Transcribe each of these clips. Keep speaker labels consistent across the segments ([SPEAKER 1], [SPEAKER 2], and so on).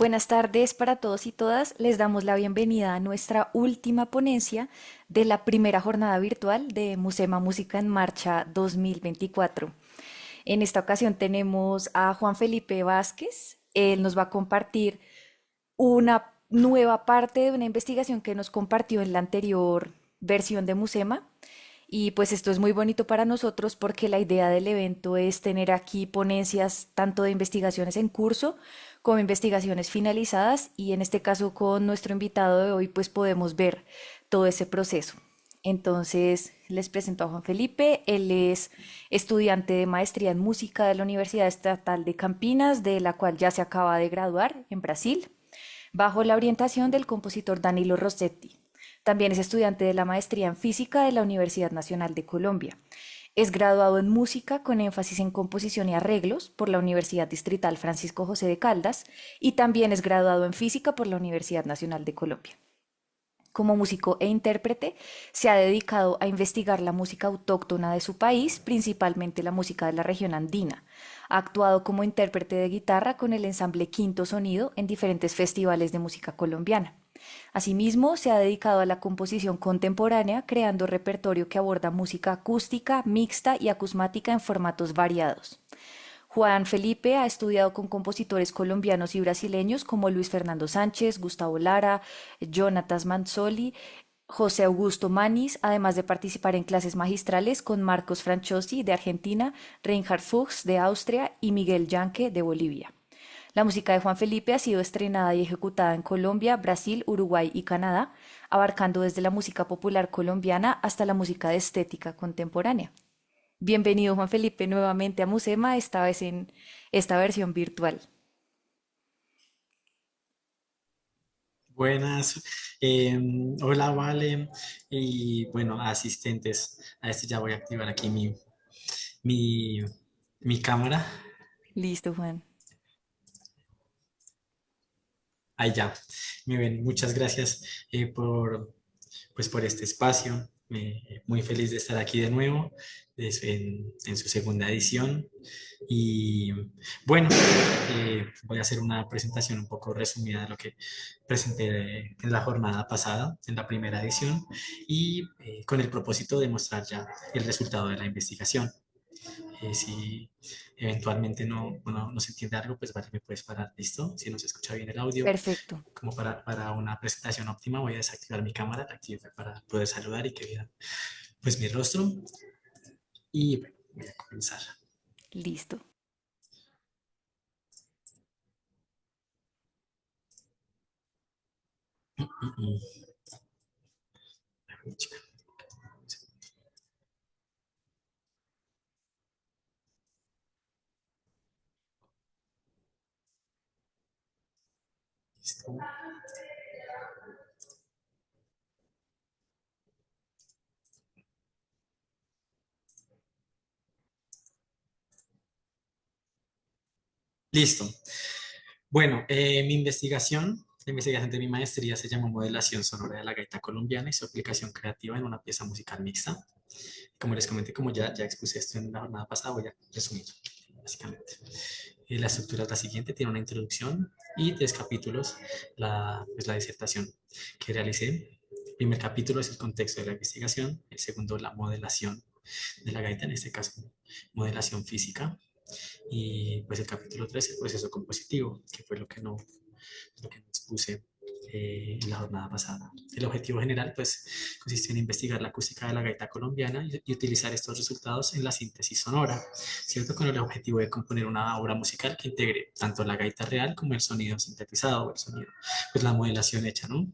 [SPEAKER 1] Buenas tardes para todos y todas. Les damos la bienvenida a nuestra última ponencia de la primera jornada virtual de Musema Música en Marcha 2024. En esta ocasión tenemos a Juan Felipe Vázquez. Él nos va a compartir una nueva parte de una investigación que nos compartió en la anterior versión de Musema. Y pues esto es muy bonito para nosotros porque la idea del evento es tener aquí ponencias tanto de investigaciones en curso como investigaciones finalizadas y en este caso con nuestro invitado de hoy pues podemos ver todo ese proceso. Entonces les presento a Juan Felipe, él es estudiante de maestría en música de la Universidad Estatal de Campinas, de la cual ya se acaba de graduar en Brasil bajo la orientación del compositor Danilo Rossetti. También es estudiante de la maestría en física de la Universidad Nacional de Colombia. Es graduado en música con énfasis en composición y arreglos por la Universidad Distrital Francisco José de Caldas y también es graduado en física por la Universidad Nacional de Colombia. Como músico e intérprete, se ha dedicado a investigar la música autóctona de su país, principalmente la música de la región andina. Ha actuado como intérprete de guitarra con el ensamble Quinto Sonido en diferentes festivales de música colombiana. Asimismo, se ha dedicado a la composición contemporánea, creando repertorio que aborda música acústica, mixta y acusmática en formatos variados. Juan Felipe ha estudiado con compositores colombianos y brasileños como Luis Fernando Sánchez, Gustavo Lara, Jonatas Manzoli, José Augusto Manis, además de participar en clases magistrales con Marcos Franchosi de Argentina, Reinhard Fuchs de Austria y Miguel Yanque de Bolivia. La música de Juan Felipe ha sido estrenada y ejecutada en Colombia, Brasil, Uruguay y Canadá, abarcando desde la música popular colombiana hasta la música de estética contemporánea. Bienvenido, Juan Felipe, nuevamente a Musema, esta vez en esta versión virtual.
[SPEAKER 2] Buenas, hola Vale y bueno, asistentes. A este ya voy a activar aquí mi, mi cámara.
[SPEAKER 1] Listo, Juan.
[SPEAKER 2] Ahí ya, me ven. Muchas gracias por este espacio. Muy feliz de estar aquí de nuevo en su segunda edición. Y bueno, voy a hacer una presentación un poco resumida de lo que presenté en la jornada pasada, en la primera edición, y con el propósito de mostrar ya el resultado de la investigación. Si eventualmente no se entiende algo, pues vale, me puedes parar, listo. Si no se escucha bien el audio,
[SPEAKER 1] Perfecto.
[SPEAKER 2] como para una presentación óptima, voy a desactivar mi cámara, la activé para poder saludar y que vean pues mi rostro. Y bueno, voy a comenzar.
[SPEAKER 1] Listo.
[SPEAKER 2] Listo. Listo. Bueno, la investigación de mi maestría se llama Modelación Sonora de la Gaita Colombiana y su aplicación creativa en una pieza musical mixta. Como les comenté, como ya expuse esto en la jornada pasada, voy a resumir, básicamente. La estructura es la siguiente, tiene una introducción y tres capítulos, pues la disertación que realicé. El primer capítulo es el contexto de la investigación, el segundo la modelación de la gaita, en este caso modelación física, y pues el capítulo 3 el proceso compositivo, que fue lo que no expuse en la jornada pasada. El objetivo general, pues, consiste en investigar la acústica de la gaita colombiana y utilizar estos resultados en la síntesis sonora, ¿cierto? Con el objetivo de componer una obra musical que integre tanto la gaita real como el sonido sintetizado o el sonido, pues la modelación hecha, ¿no?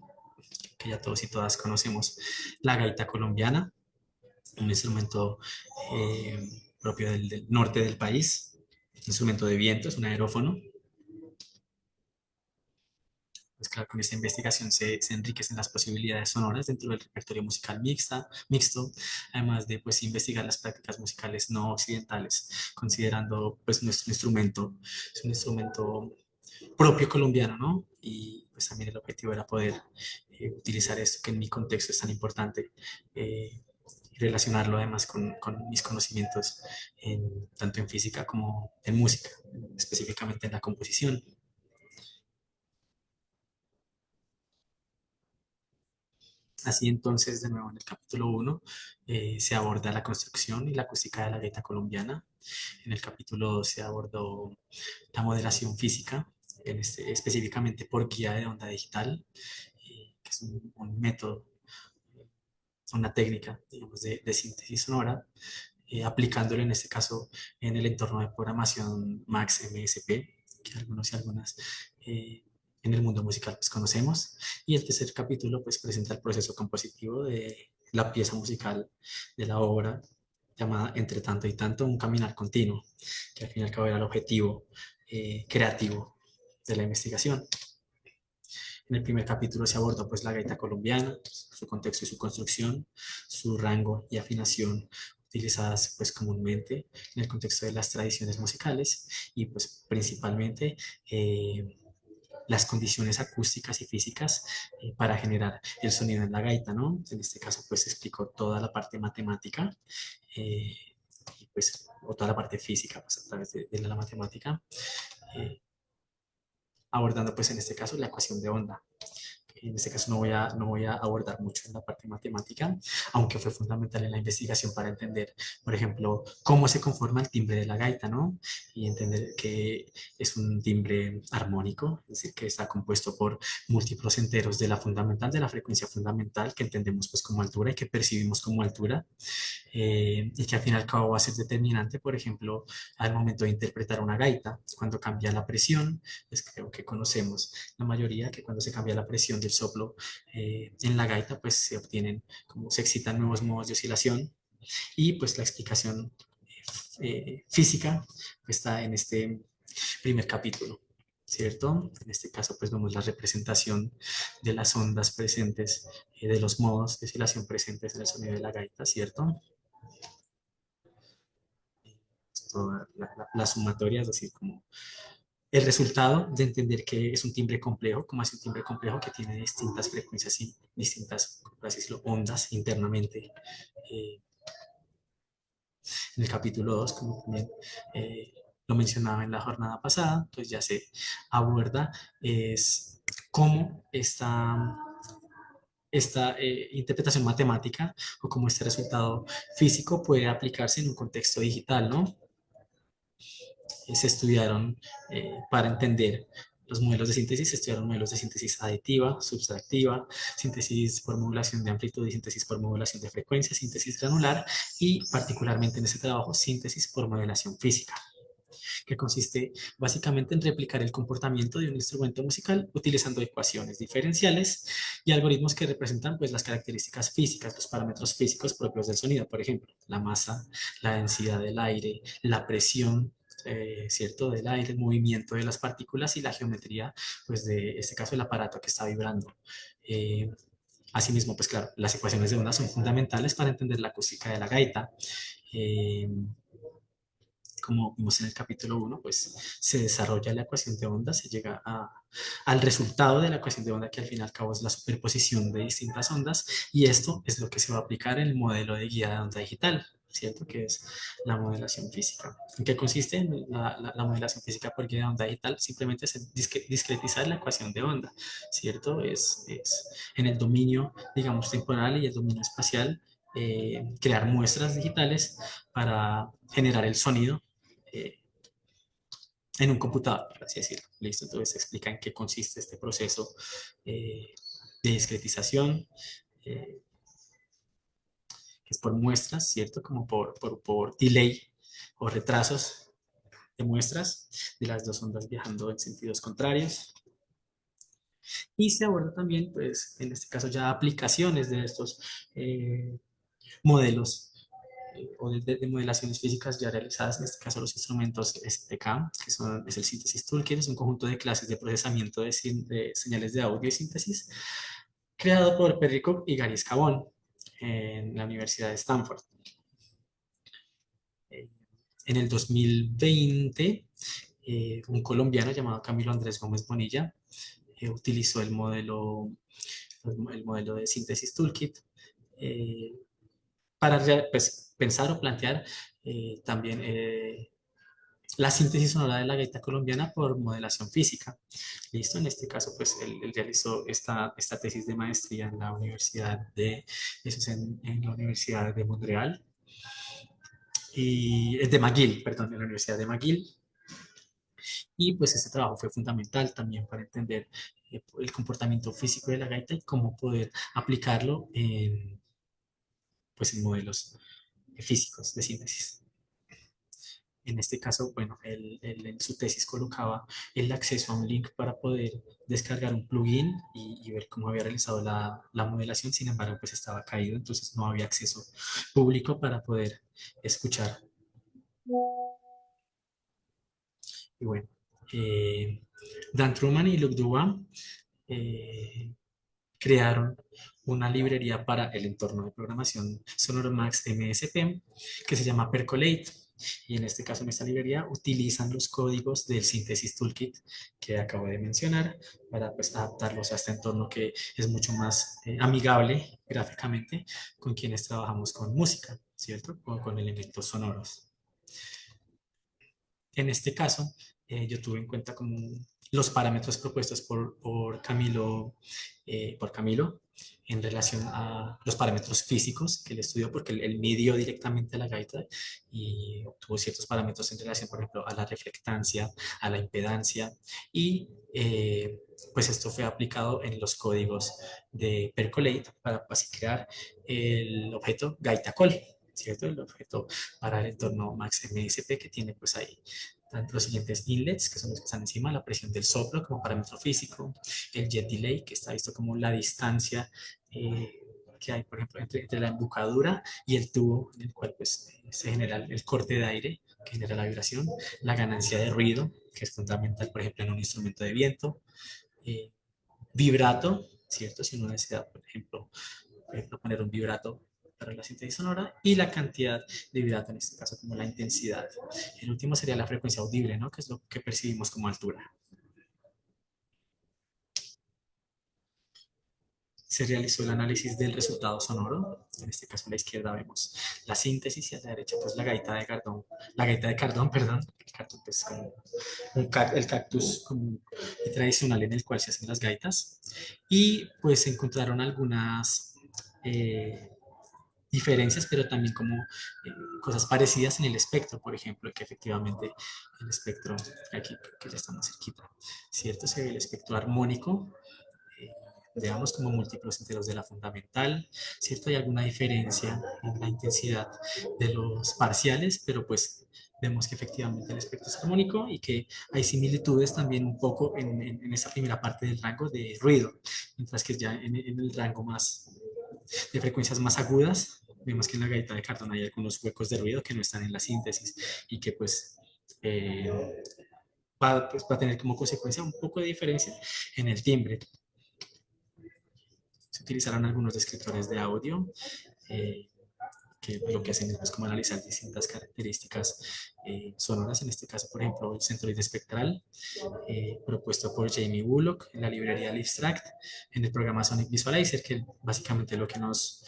[SPEAKER 2] Que ya todos y todas conocemos. La gaita colombiana, un instrumento propio del norte del país, instrumento de viento, es un aerófono. Pues claro, con esta investigación se enriquecen las posibilidades sonoras dentro del repertorio musical mixto, además de pues investigar las prácticas musicales no occidentales, considerando pues nuestro instrumento, es un instrumento propio colombiano, ¿no? Y pues también el objetivo era poder utilizar esto que en mi contexto es tan importante, y relacionarlo además con mis conocimientos tanto en física como en música, específicamente en la composición. Así entonces, de nuevo en el capítulo 1 se aborda la construcción y la acústica de la gaita colombiana. En el capítulo 2 se abordó la moderación física, específicamente por guía de onda digital, que es un método, una técnica, digamos, de síntesis sonora, aplicándolo en este caso en el entorno de programación Max MSP, que algunos y algunas eh, en el mundo musical pues conocemos. Y el tercer capítulo pues presenta el proceso compositivo de la pieza musical de la obra llamada Entre tanto y tanto, un caminar continuo, que al fin y al cabo era el objetivo creativo de la investigación. En el primer capítulo se abordó pues la gaita colombiana, su contexto y su construcción, su rango y afinación utilizadas pues comúnmente en el contexto de las tradiciones musicales y pues principalmente las condiciones acústicas y físicas para generar el sonido en la gaita, ¿no? En este caso pues se explicó toda la parte matemática eh, y pues o toda la parte física pues a través de la matemática, eh, abordando pues en este caso la ecuación de onda. En este caso no voy a abordar mucho en la parte matemática, aunque fue fundamental en la investigación para entender, por ejemplo, cómo se conforma el timbre de la gaita, ¿no? Y entender que es un timbre armónico, es decir, que está compuesto por múltiplos enteros de la fundamental, de la frecuencia fundamental, que entendemos pues como altura y que percibimos como altura, y que al fin y al cabo va a ser determinante, por ejemplo, al momento de interpretar una gaita, cuando cambia la presión, pues creo que conocemos la mayoría que cuando se cambia la presión del soplo en la gaita, pues se obtienen, como se excitan nuevos modos de oscilación y pues la explicación física está en este primer capítulo. ¿Cierto? En este caso, pues vemos la representación de las ondas presentes, de los modos de oscilación presentes en el sonido de la gaita, ¿cierto? Toda la sumatoria, es decir, como el resultado de entender que es un timbre complejo, como es un timbre complejo que tiene distintas frecuencias y distintas, por así decirlo, ondas internamente. Eh, en el capítulo 2 como también lo mencionaba en la jornada pasada, pues ya se aborda es cómo esta interpretación matemática o cómo este resultado físico puede aplicarse en un contexto digital, ¿no? Se estudiaron para entender los modelos de síntesis, se estudiaron modelos de síntesis aditiva, subtractiva, síntesis por modulación de amplitud y síntesis por modulación de frecuencia, síntesis granular y particularmente en este trabajo síntesis por modelación física, que consiste básicamente en replicar el comportamiento de un instrumento musical utilizando ecuaciones diferenciales y algoritmos que representan pues las características físicas, los parámetros físicos propios del sonido, por ejemplo, la masa, la densidad del aire, la presión, ¿cierto? Del aire, el movimiento de las partículas y la geometría, pues de este caso el aparato que está vibrando. Eh, Asimismo, pues claro, las ecuaciones de onda son fundamentales para entender la acústica de la gaita. Eh, como vimos en el capítulo 1, pues se desarrolla la ecuación de onda, se llega al resultado de la ecuación de onda, que al fin y al cabo es la superposición de distintas ondas, y esto es lo que se va a aplicar en el modelo de guía de onda digital, ¿cierto? Que es la modelación física. ¿En qué consiste la modelación física por guía de onda digital? Simplemente es discretizar la ecuación de onda, ¿cierto? Es en el dominio, digamos, temporal y el dominio espacial, crear muestras digitales para generar el sonido eh, en un computador, por así decirlo. ¿Listo? Entonces se explica en qué consiste este proceso eh, de discretización, eh, que es por muestras, ¿cierto? Como por delay o retrasos de muestras de las dos ondas viajando en sentidos contrarios. Y se aborda también, pues, en este caso ya aplicaciones de estos modelos o de modelaciones físicas ya realizadas, en este caso los instrumentos STK, que es el Synthesis Toolkit, es un conjunto de clases de procesamiento de señales de audio y síntesis, creado por Perry Cook y Gary Scavone en la Universidad de Stanford. Eh, en el 2020, un colombiano llamado Camilo Andrés Gómez Bonilla utilizó el modelo de Synthesis Toolkit eh, para pues, pensar o plantear también la síntesis sonora de la gaita colombiana por modelación física. Listo, en este caso, pues él realizó esta tesis de maestría en la Universidad eso es en la Universidad de Montreal, y de McGill, perdón, en la Universidad de McGill. Y pues este trabajo fue fundamental también para entender el comportamiento físico de la gaita y cómo poder aplicarlo pues, en modelos físicos de síntesis. En este caso, bueno, él en su tesis colocaba el acceso a un link para poder descargar un plugin y ver cómo había realizado la modelación. Sin embargo, pues estaba caído, entonces no había acceso público para poder escuchar. Y bueno, eh, Dan Truman y Luke Dubois eh, crearon una librería para el entorno de programación Sonoro Max MSP que se llama Percolate. Y en este caso, en esta librería, utilizan los códigos del Synthesis Toolkit que acabo de mencionar para pues, adaptarlos a este entorno que es mucho más amigable gráficamente con quienes trabajamos con música, ¿cierto? O con elementos sonoros. En este caso, yo tuve en cuenta como los parámetros propuestos por Camilo en relación a los parámetros físicos que él estudió, porque él midió directamente la gaita y obtuvo ciertos parámetros en relación, por ejemplo, a la reflectancia, a la impedancia, y pues esto fue aplicado en los códigos de Percolate para así crear el objeto gaita call, ¿cierto? El objeto para el entorno Max MSP que tiene pues ahí tanto los siguientes inlets, que son los que están encima, la presión del soplo como parámetro físico, el jet delay, que está visto como la distancia que hay, por ejemplo, entre la embocadura y el tubo en el cual pues, se genera el corte de aire, que genera la vibración, la ganancia de ruido, que es fundamental, por ejemplo, en un instrumento de viento, eh, vibrato, ¿cierto? Si uno desea, por ejemplo, poner un vibrato para la síntesis sonora y la cantidad de vibrato, en este caso como la intensidad. El último sería la frecuencia audible, ¿no? Que es lo que percibimos como altura. Se realizó el análisis del resultado sonoro. En este caso a la izquierda vemos la síntesis y a la derecha pues la gaita de cardón, perdón, el cactus, pues, como el cactus como tradicional en el cual se hacen las gaitas. Y pues se encontraron algunas diferencias, pero también como cosas parecidas en el espectro, por ejemplo, que efectivamente el espectro, aquí que ya está más cerquita, ¿cierto? Se ve el espectro armónico, eh, digamos como múltiplos enteros de la fundamental, ¿cierto? Hay alguna diferencia en la intensidad de los parciales, pero pues vemos que efectivamente el espectro es armónico y que hay similitudes también un poco en esa primera parte del rango de ruido, mientras que ya en el rango más de frecuencias más agudas, vemos que en la gaita de cartón hay algunos huecos de ruido que no están en la síntesis y que pues eh, va a tener como consecuencia un poco de diferencia en el timbre. Se utilizarán algunos descriptores de audio eh, que lo que hacen es pues, como analizar distintas características sonoras, en este caso, por ejemplo, el centroide espectral, propuesto por Jamie Bullock en la librería Livestract, en el programa Sonic Visualizer, que básicamente lo que nos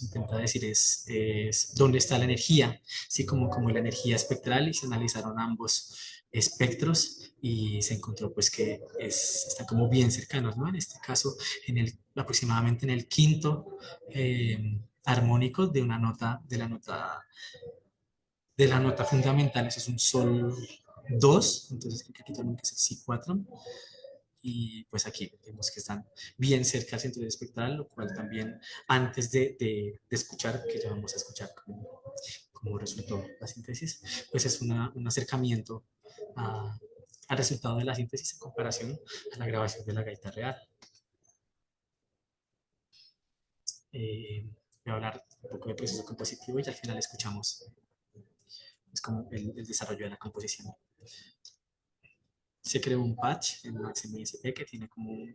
[SPEAKER 2] intenta decir es dónde está la energía, ¿sí? Como la energía espectral, y se analizaron ambos espectros y se encontró pues que están como bien cercanos, ¿no? En este caso, aproximadamente en el quinto armónico de una nota, de la nota fundamental, eso es un sol 2, entonces creo que aquí también que es el si 4 y pues aquí vemos que están bien cerca del centro espectral, lo cual también antes de escuchar, que ya vamos a escuchar cómo resultó la síntesis, pues es un acercamiento a, al resultado de la síntesis en comparación a la grabación de la gaita real. Voy a hablar un poco de proceso compositivo y al final escuchamos es como el desarrollo de la composición. Se creó un patch en Max MSP que tiene como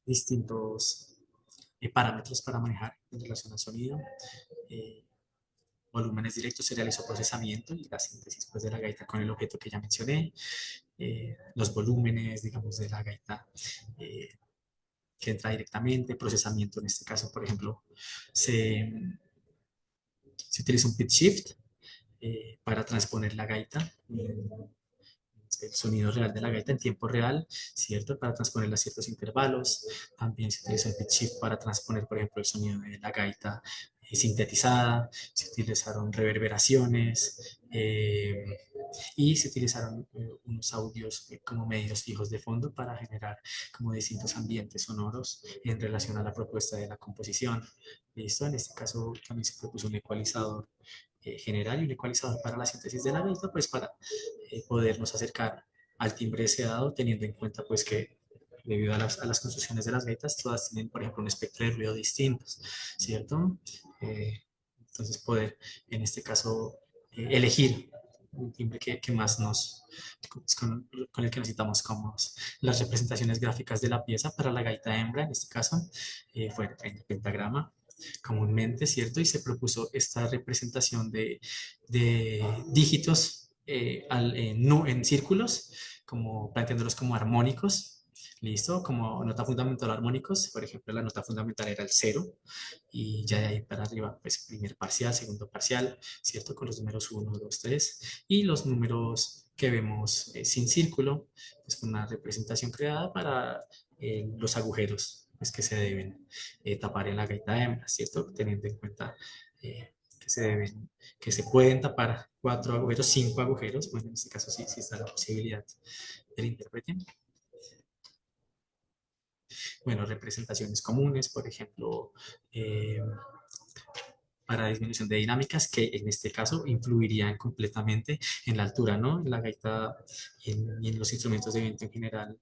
[SPEAKER 2] distintos parámetros para manejar en relación al sonido. Eh, volúmenes directos, se realizó procesamiento y la síntesis pues, de la gaita con el objeto que ya mencioné. Los volúmenes, digamos, de la gaita que entra directamente, procesamiento en este caso, por ejemplo, se utiliza un pitch shift para transponer la gaita, el sonido real de la gaita en tiempo real, ¿cierto? Para transponerla a ciertos intervalos. También se utilizó el pitch shift para transponer, por ejemplo, el sonido de la gaita sintetizada. Se utilizaron reverberaciones y se utilizaron unos audios como medios fijos de fondo para generar como distintos ambientes sonoros en relación a la propuesta de la composición. ¿Listo? En este caso también se propuso un ecualizador general y un ecualizador para la síntesis de la gaita, pues para podernos acercar al timbre deseado, teniendo en cuenta pues que debido a las construcciones de las gaitas, todas tienen, por ejemplo, un espectro de ruido distintos, ¿cierto? Eh, entonces poder, en este caso, elegir un timbre que más con el que nos sintamos cómodos. Las representaciones gráficas de la pieza para la gaita hembra, en este caso, fue en el pentagrama, comúnmente, ¿cierto? Y se propuso esta representación de dígitos no, en círculos, como, para entenderlos como armónicos, ¿listo? Como nota fundamental armónicos, por ejemplo, la nota fundamental era el cero, y ya de ahí para arriba, pues primer parcial, segundo parcial, ¿cierto? Con los números uno 2 3 y los números que vemos sin círculo, es una representación creada para los agujeros pues, que se deben tapar en la gaita hembra, ¿cierto? Teniendo en cuenta que que se pueden tapar cuatro agujeros, cinco agujeros, bueno, en este caso sí, sí está la posibilidad del intérprete. Bueno, representaciones comunes, por ejemplo, para disminución de dinámicas, que en este caso influirían completamente en la altura, ¿no? En la gaita y en los instrumentos de viento en general.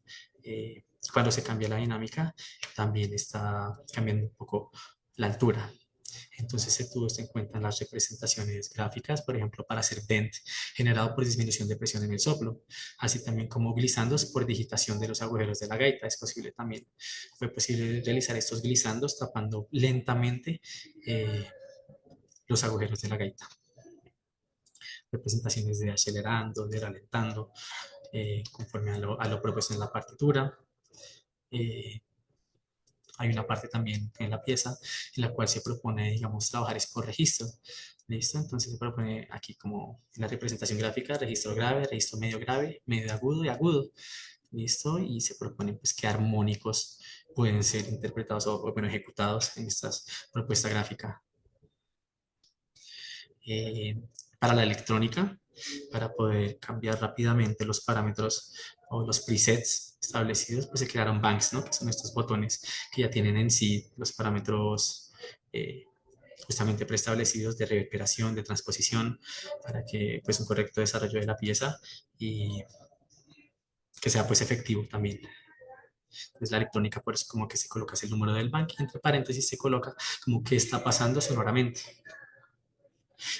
[SPEAKER 2] Cuando se cambia la dinámica, también está cambiando un poco la altura. Entonces se tuvo esto en cuenta en las representaciones gráficas, por ejemplo, para hacer bend, generado por disminución de presión en el soplo, así también como glisandos por digitación de los agujeros de la gaita. Es posible también, fue posible realizar estos glisandos tapando lentamente los agujeros de la gaita. Representaciones de acelerando, de ralentando, conforme a lo propuesto en la partitura. Eh, Hay una parte también en la pieza en la cual se propone, digamos, trabajar es por registro. ¿Listo? Entonces se propone aquí como la representación gráfica, registro grave, registro medio grave, medio agudo y agudo. ¿Listo? Y se propone pues que armónicos pueden ser interpretados o bueno, ejecutados en esta propuesta gráfica. Eh, para la electrónica, para poder cambiar rápidamente los parámetros o los presets establecidos, pues se crearon banks, ¿no? Que son estos botones que ya tienen en sí los parámetros justamente preestablecidos de reverberación, de transposición, para que pues un correcto desarrollo de la pieza y que sea pues efectivo también. Entonces la electrónica pues como que se coloca el número del bank y entre paréntesis se coloca como qué está pasando sonoramente.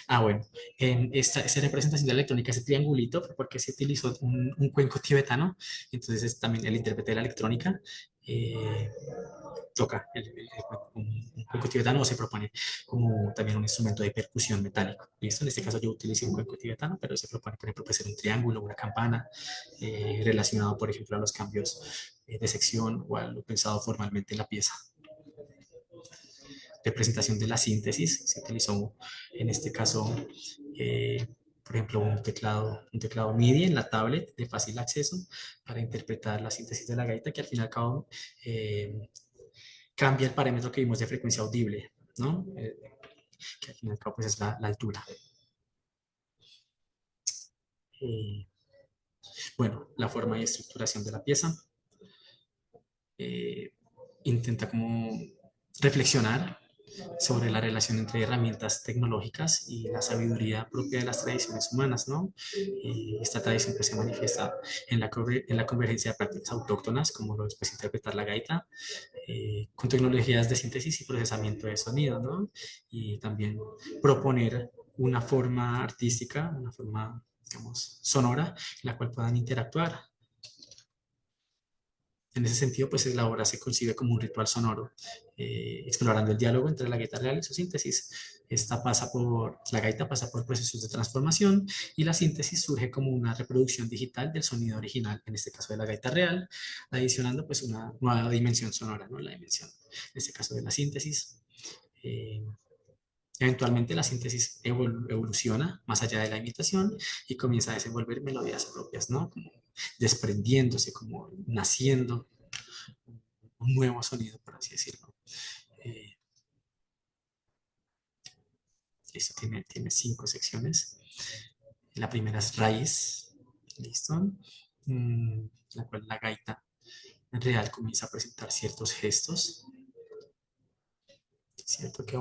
[SPEAKER 2] Ah, bueno, en esta representación de la electrónica, ese triangulito, fue porque se utilizó un cuenco tibetano, entonces es también el intérprete de la electrónica eh, toca un cuenco tibetano o se propone como también un instrumento de percusión metálico. ¿Listo? En este caso yo utilicé un cuenco tibetano, pero se propone, por ejemplo, puede ser un triángulo, una campana, relacionado, por ejemplo, a los cambios de sección o a lo pensado formalmente en la pieza. Representación de la síntesis. Se utilizó en este caso, por ejemplo, un teclado MIDI en la tablet de fácil acceso para interpretar la síntesis de la gaita, que al fin y al cabo cambia el parámetro que vimos de frecuencia audible, ¿no? Que al fin y al cabo pues, es la altura. Eh, bueno, la forma y estructuración de la pieza. Eh, Intenta como reflexionar sobre la relación entre herramientas tecnológicas y la sabiduría propia de las tradiciones humanas, ¿no? Esta tradición pues, se manifiesta en la convergencia de prácticas autóctonas, como lo es pues, interpretar la gaita, con tecnologías de síntesis y procesamiento de sonido, ¿no? Y también proponer una forma artística, una forma, digamos, sonora, en la cual puedan interactuar. En ese sentido, pues la obra se concibe como un ritual sonoro, explorando el diálogo entre la gaita real y su síntesis. La gaita pasa por procesos de transformación y la síntesis surge como una reproducción digital del sonido original, en este caso de la gaita real, adicionando pues una nueva dimensión sonora, ¿no? La dimensión, en este caso de la síntesis. Eh, Eventualmente la síntesis evoluciona más allá de la imitación y comienza a desenvolver melodías propias, ¿no? Como desprendiéndose, como naciendo un nuevo sonido, por así decirlo. Eh, Esto tiene 5 secciones. La primera es raíz, ¿listo? La cual la gaita real comienza a presentar ciertos gestos, ¿cierto? Que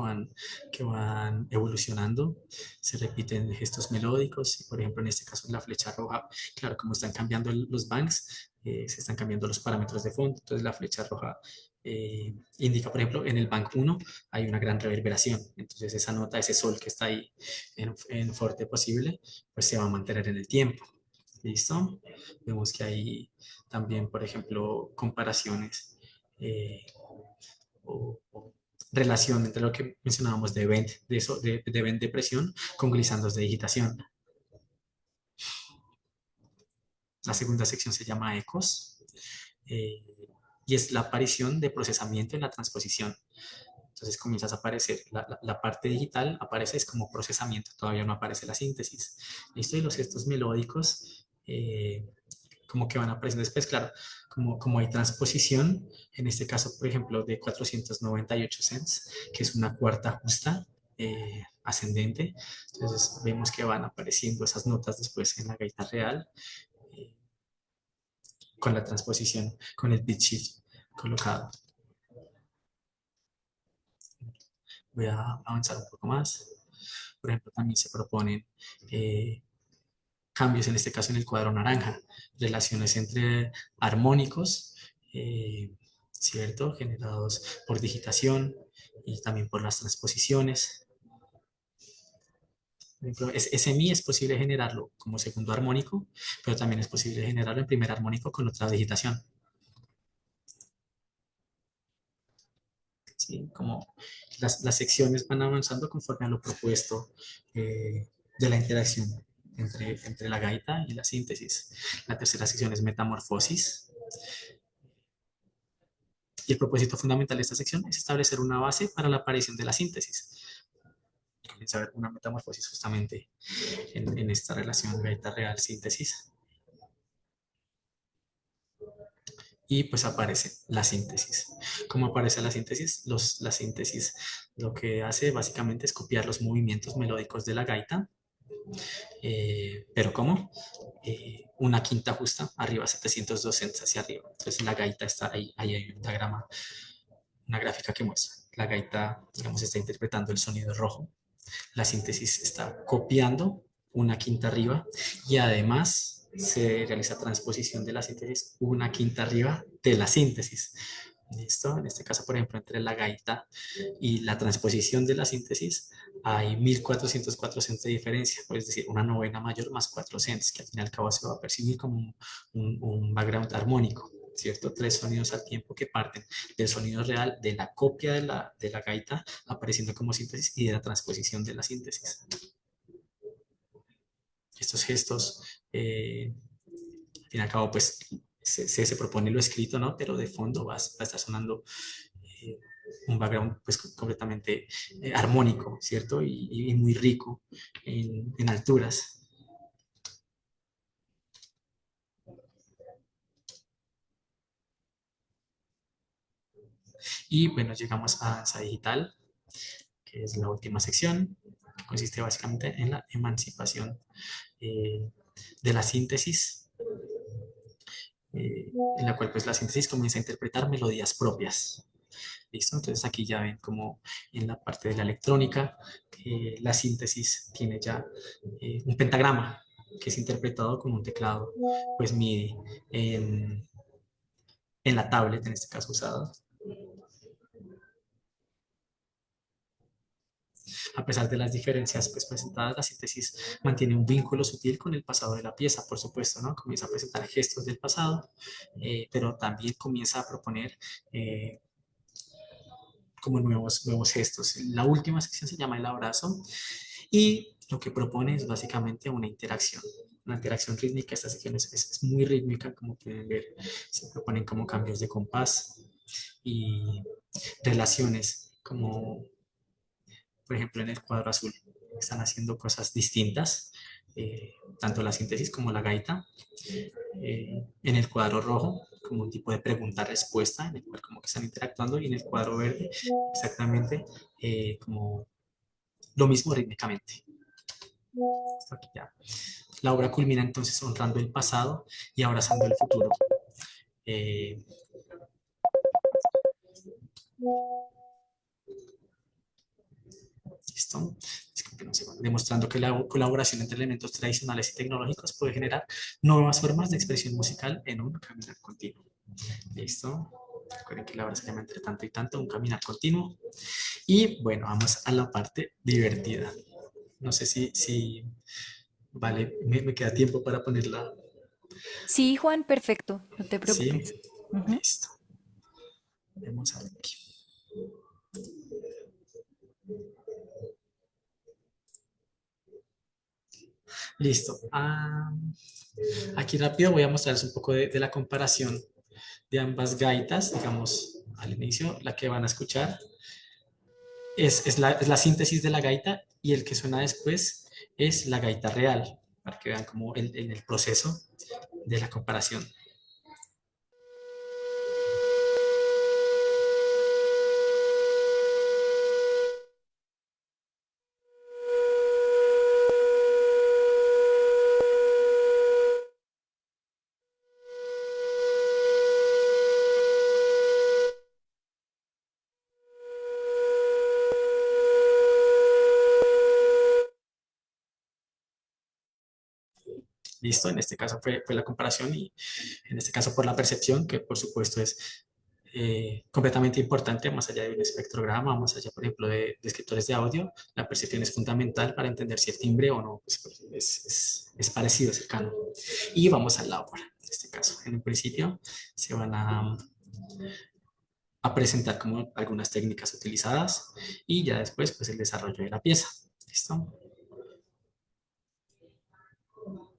[SPEAKER 2] van evolucionando, se repiten gestos melódicos, y por ejemplo en este caso la flecha roja, claro, como están cambiando los banks, se están cambiando los parámetros de fondo, entonces la flecha roja indica, por ejemplo, en el bank 1 hay una gran reverberación, entonces esa nota, ese sol que está ahí en forte posible, pues se va a mantener en el tiempo. ¿Listo? Vemos que hay también, por ejemplo, comparaciones eh, o relación entre lo que mencionábamos de event, de event de presión con glisandos de digitación. La segunda sección se llama ecos eh, y es la aparición de procesamiento en la transposición. Entonces comienzas a aparecer, la parte digital aparece es como procesamiento, todavía no aparece la síntesis. ¿Listo? Y los gestos melódicos como que van apareciendo después, claro, como hay transposición, en este caso, por ejemplo, de 498 cents, que es una cuarta justa ascendente, entonces vemos que van apareciendo esas notas después en la gaita real eh, con la transposición, con el pitch shift colocado. Voy a avanzar un poco más. Por ejemplo, también se proponen eh, cambios, en este caso en el cuadro naranja, relaciones entre armónicos, ¿cierto? Generados por digitación y también por las transposiciones. Por ejemplo, ese mi es posible generarlo como segundo armónico, pero también es posible generarlo en primer armónico con otra digitación. ¿Sí? Como las secciones van avanzando conforme a lo propuesto de la interacción entre la gaita y la síntesis. La tercera sección es metamorfosis. Y el propósito fundamental de esta sección es establecer una base para la aparición de la síntesis. Comienza a haber una metamorfosis justamente en esta relación gaita real síntesis. Y pues aparece la síntesis. ¿Cómo aparece la síntesis? La síntesis lo que hace básicamente es copiar los movimientos melódicos de la gaita. ¿Pero cómo? Una quinta justa, arriba 702 cents hacia arriba. Entonces la gaita está ahí, ahí hay un diagrama, una gráfica que muestra. La gaita, digamos, está interpretando el sonido rojo. La síntesis está copiando una quinta arriba y además se realiza transposición de la síntesis una quinta arriba de la síntesis. ¿Listo? En este caso, por ejemplo, entre la gaita y la transposición de la síntesis hay 1404 cents de diferencia, es decir, una novena mayor más 4 cents, que al fin y al cabo se va a percibir como un background armónico. ¿Cierto? 3 sonidos al tiempo que parten del sonido real, de la copia de la gaita apareciendo como síntesis y de la transposición de la síntesis. Estos gestos, al fin y al cabo, pues se propone lo escrito, ¿no? Pero de fondo va a estar sonando eh, un background pues completamente armónico, ¿cierto? Y muy rico en alturas. Y bueno, llegamos a danza digital, que es la última sección, que consiste básicamente en la emancipación eh, de la síntesis, en la cual pues la síntesis comienza a interpretar melodías propias. ¿Listo? Entonces aquí ya ven como en la parte de la electrónica, la síntesis tiene ya un pentagrama que es interpretado con un teclado, pues MIDI, en, en la tablet, en este caso usado. A pesar de las diferencias pues, presentadas, la síntesis mantiene un vínculo sutil con el pasado de la pieza, por supuesto, ¿no? Comienza a presentar gestos del pasado, pero también comienza a proponer como nuevos gestos. La última sección se llama el abrazo y lo que propone es básicamente una interacción rítmica. Esta sección es muy rítmica, como pueden ver, se proponen como cambios de compás y relaciones como por ejemplo, en el cuadro azul están haciendo cosas distintas, tanto la síntesis como la gaita. En el cuadro rojo, como un tipo de pregunta-respuesta, en el cual como que están interactuando, y en el cuadro verde, exactamente como lo mismo rítmicamente. Esto aquí ya. La obra culmina entonces honrando el pasado y abrazando el futuro. Eh, ¿Listo? Disculpen un segundo. Demostrando que la colaboración entre elementos tradicionales y tecnológicos puede generar nuevas formas de expresión musical en un caminar continuo. ¿Listo? Recuerden que la obra se llama Entre tanto y tanto, un caminar continuo. Y bueno, vamos a la parte divertida. No sé si vale, me queda tiempo para ponerla.
[SPEAKER 1] Sí, Juan, perfecto, no te
[SPEAKER 2] Sí,
[SPEAKER 1] preocupes. Ujú.
[SPEAKER 2] listo. Vamos a ver aquí. Listo. Aquí rápido voy a mostrarles un poco de la comparación de ambas gaitas. Digamos, al inicio, la que van a escuchar es la síntesis de la gaita, y el que suena después es la gaita real, para que vean como el proceso de la comparación. Listo, en este caso fue la comparación, y en este caso por la percepción, que por supuesto es completamente importante, más allá de un espectrograma, más allá, por ejemplo, de descriptores de audio. La percepción es fundamental para entender si el timbre o no pues, es parecido, cercano. Y vamos a la obra, en este caso. En un principio se van a presentar como algunas técnicas utilizadas, y ya después pues el desarrollo de la pieza. ¿Listo?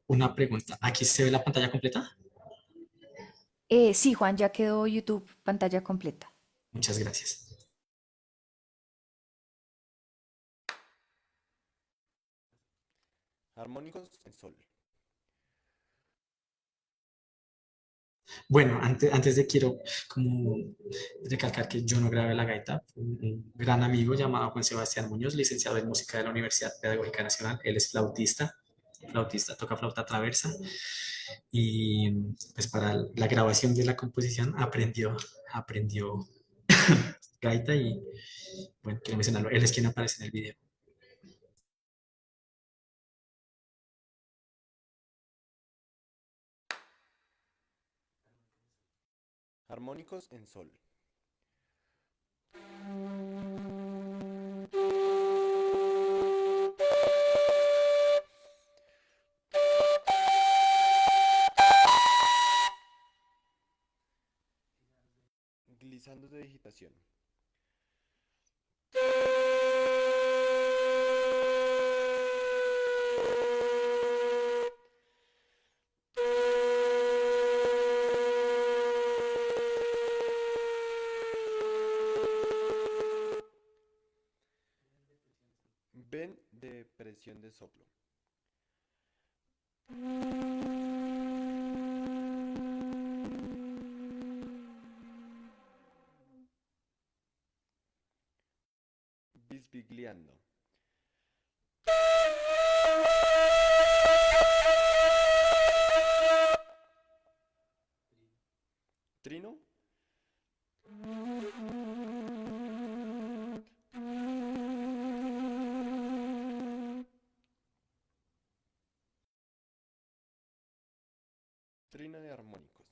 [SPEAKER 2] Una pregunta, ¿aquí se ve la pantalla completa?
[SPEAKER 1] Sí, Juan, ya quedó YouTube pantalla completa.
[SPEAKER 2] Muchas gracias.
[SPEAKER 3] Armónicos en sol.
[SPEAKER 2] Bueno, antes de quiero como recalcar que yo no grabé la gaita. Fue un gran amigo llamado Juan Sebastián Muñoz, licenciado en música de la Universidad Pedagógica Nacional. Él es flautista, toca flauta traversa, y pues para la grabación de la composición aprendió gaita, y bueno, quiero mencionarlo, él es quien aparece en el video.
[SPEAKER 3] Armónicos en sol. Glissandos de digitación. Ven de presión de soplo. Bisbigliando. Trino. Trino de armónicos.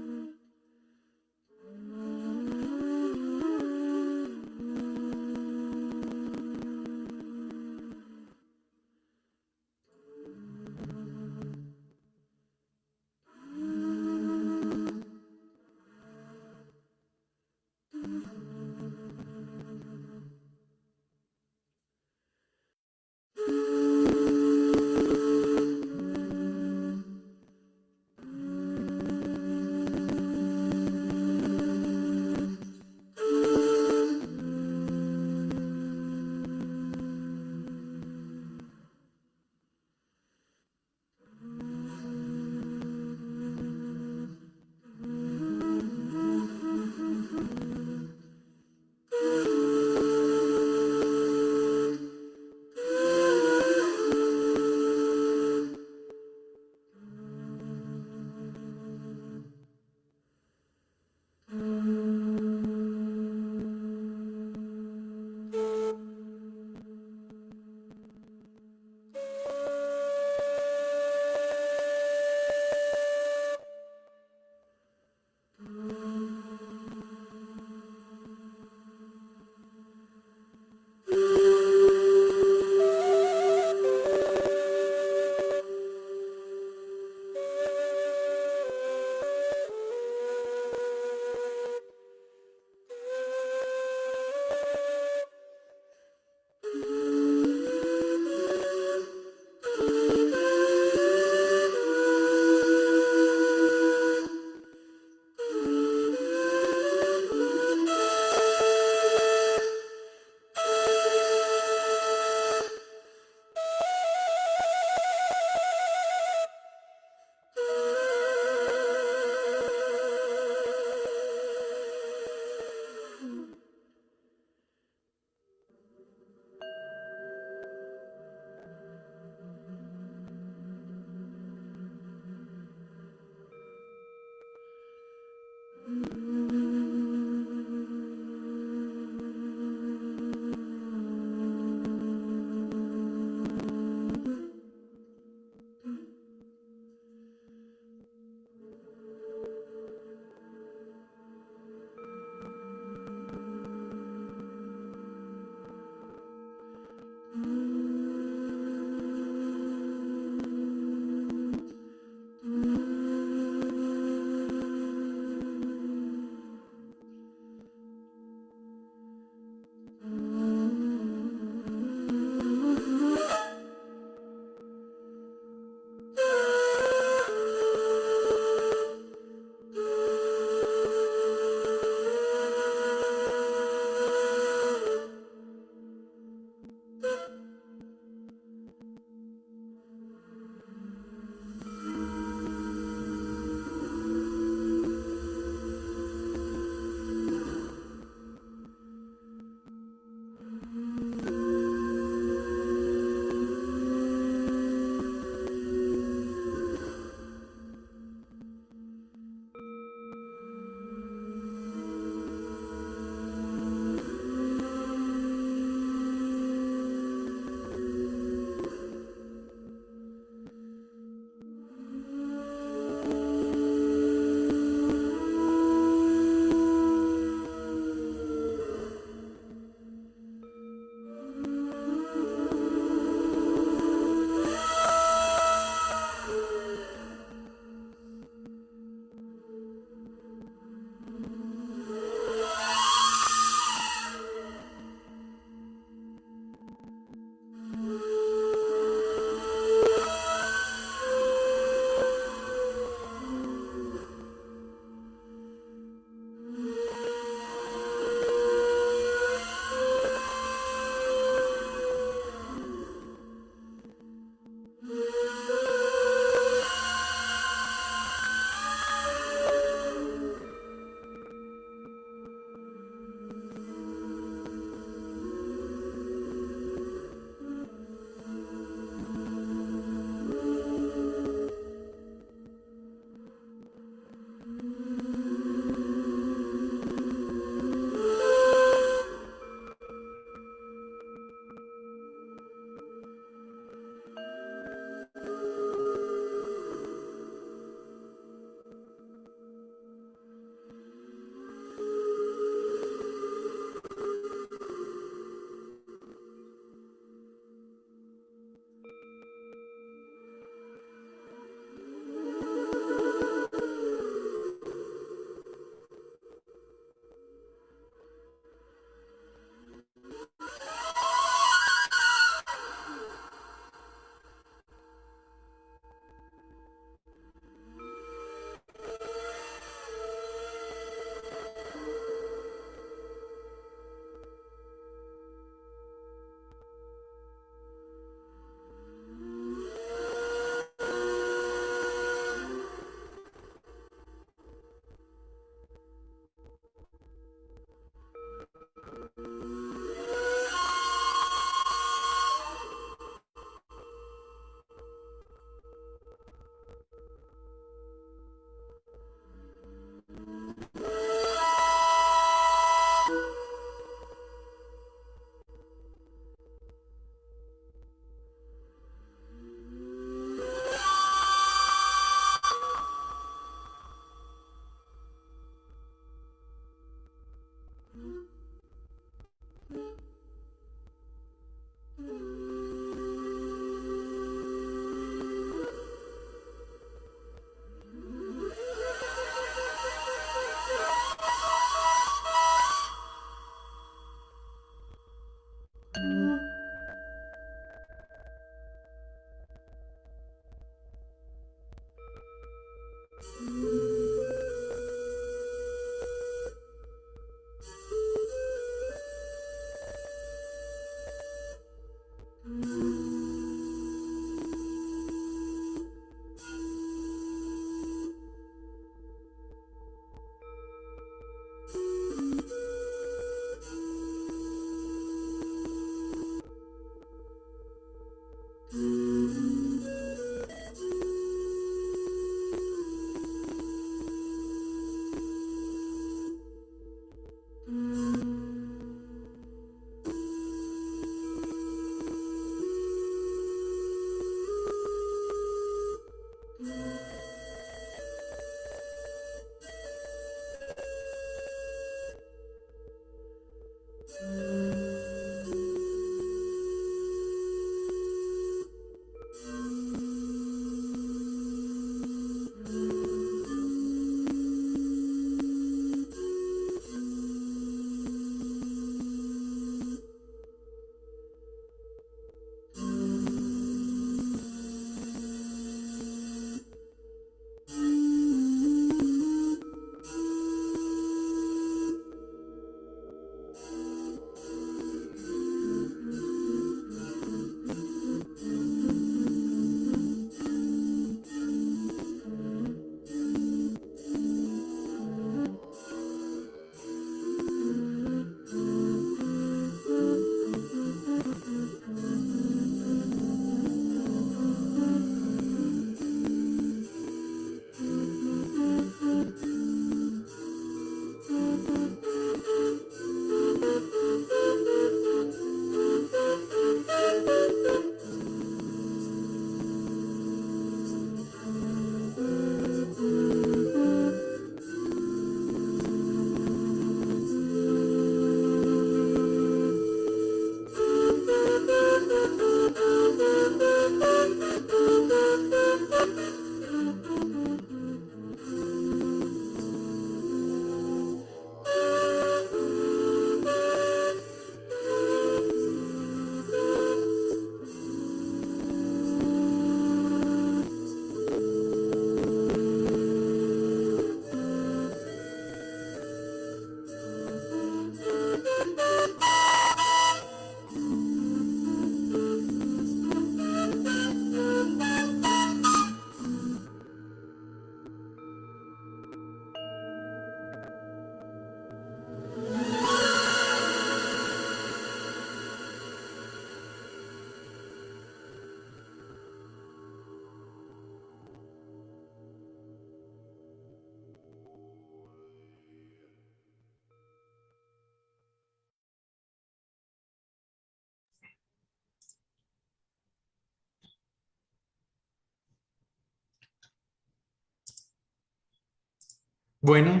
[SPEAKER 2] Bueno,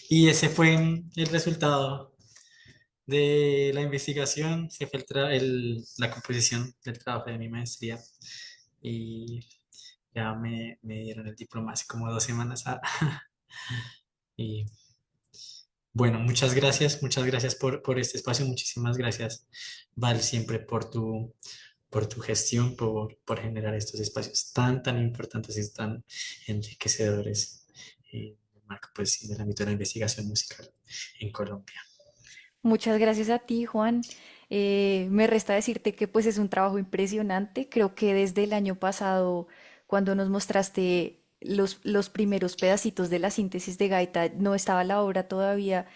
[SPEAKER 2] y ese fue el resultado de la investigación, ese fue la composición del trabajo de mi maestría. Y ya me dieron el diploma hace como 2 semanas. Y bueno, muchas gracias por este espacio, muchísimas gracias, Val, siempre por tu gestión, por generar estos espacios tan importantes y tan enriquecedores en el marco pues, sí, del ámbito de la investigación musical en Colombia.
[SPEAKER 1] Muchas gracias a ti, Juan. Me resta decirte que pues es un trabajo impresionante. Creo que desde el año pasado, cuando nos mostraste los primeros pedacitos de la síntesis de Gaita, no estaba la obra todavía.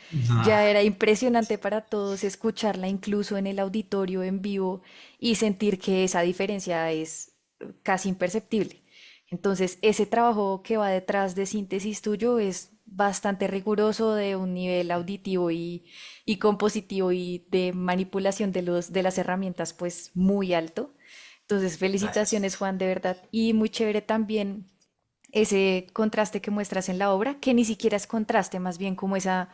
[SPEAKER 1] Ya
[SPEAKER 2] Ah,
[SPEAKER 1] era impresionante para todos escucharla incluso en el auditorio en vivo y sentir que esa diferencia es casi imperceptible. Entonces, ese trabajo que va detrás de síntesis tuyo es bastante riguroso de un nivel auditivo y compositivo y de manipulación de las herramientas, pues muy alto. Entonces,
[SPEAKER 2] gracias.
[SPEAKER 1] felicitaciones, Juan, de verdad. Y muy chévere también ese contraste que muestras en la obra, que ni siquiera es contraste, más bien como esa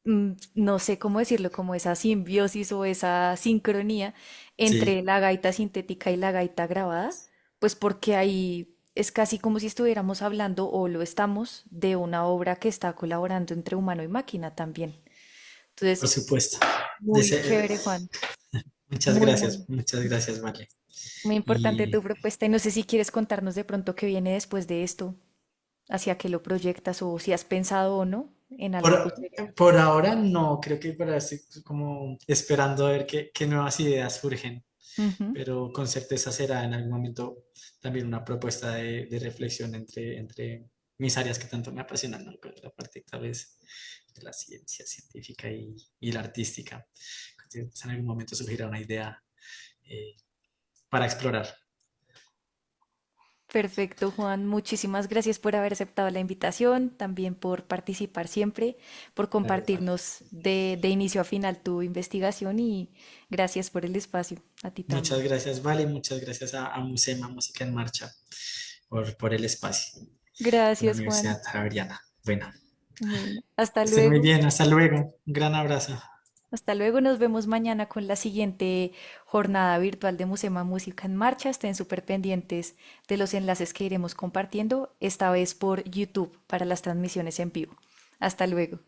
[SPEAKER 1] no sé cómo decirlo, como esa simbiosis o esa sincronía entre
[SPEAKER 2] Sí,
[SPEAKER 1] la gaita sintética y la gaita grabada, pues porque ahí es casi como si estuviéramos hablando, o lo estamos, de una obra que está colaborando entre humano y máquina también.
[SPEAKER 2] por
[SPEAKER 1] Entonces,
[SPEAKER 2] supuesto.
[SPEAKER 1] muy chévere, Juan. Muy, muy,
[SPEAKER 2] Muchas gracias, Vale.
[SPEAKER 1] muy importante
[SPEAKER 2] Y
[SPEAKER 1] tu propuesta. Y no sé si quieres contarnos de pronto qué viene después de esto, hacia qué lo proyectas o si has pensado o no en algo
[SPEAKER 2] por,
[SPEAKER 1] posterior.
[SPEAKER 2] por ahora no, creo que por ahora estoy como esperando a ver qué nuevas ideas surgen,
[SPEAKER 1] Ujú.
[SPEAKER 2] pero con certeza será en algún momento también una propuesta de reflexión entre mis áreas que tanto me apasionan, ¿no? Con la parte tal vez de la ciencia científica y la artística. Entonces, en algún momento surgirá una idea eh, para explorar.
[SPEAKER 1] Perfecto, Juan. Muchísimas gracias por haber aceptado la invitación, también por participar siempre, por
[SPEAKER 2] Gracias, Vale.
[SPEAKER 1] compartirnos de inicio a final tu investigación y gracias por el espacio. A ti
[SPEAKER 2] Muchas
[SPEAKER 1] también.
[SPEAKER 2] gracias, Vale, muchas gracias a Musema Música en Marcha por el espacio de la
[SPEAKER 1] Gracias, Juan.
[SPEAKER 2] Universidad Javeriana. Bueno,
[SPEAKER 1] Bueno, hasta
[SPEAKER 2] que estén muy
[SPEAKER 1] luego.
[SPEAKER 2] bien, hasta luego, un gran abrazo.
[SPEAKER 1] Hasta luego. Nos vemos mañana con la siguiente jornada virtual de Musema Música en Marcha. Estén súper pendientes de los enlaces que iremos compartiendo, esta vez por YouTube para las transmisiones en vivo. Hasta luego.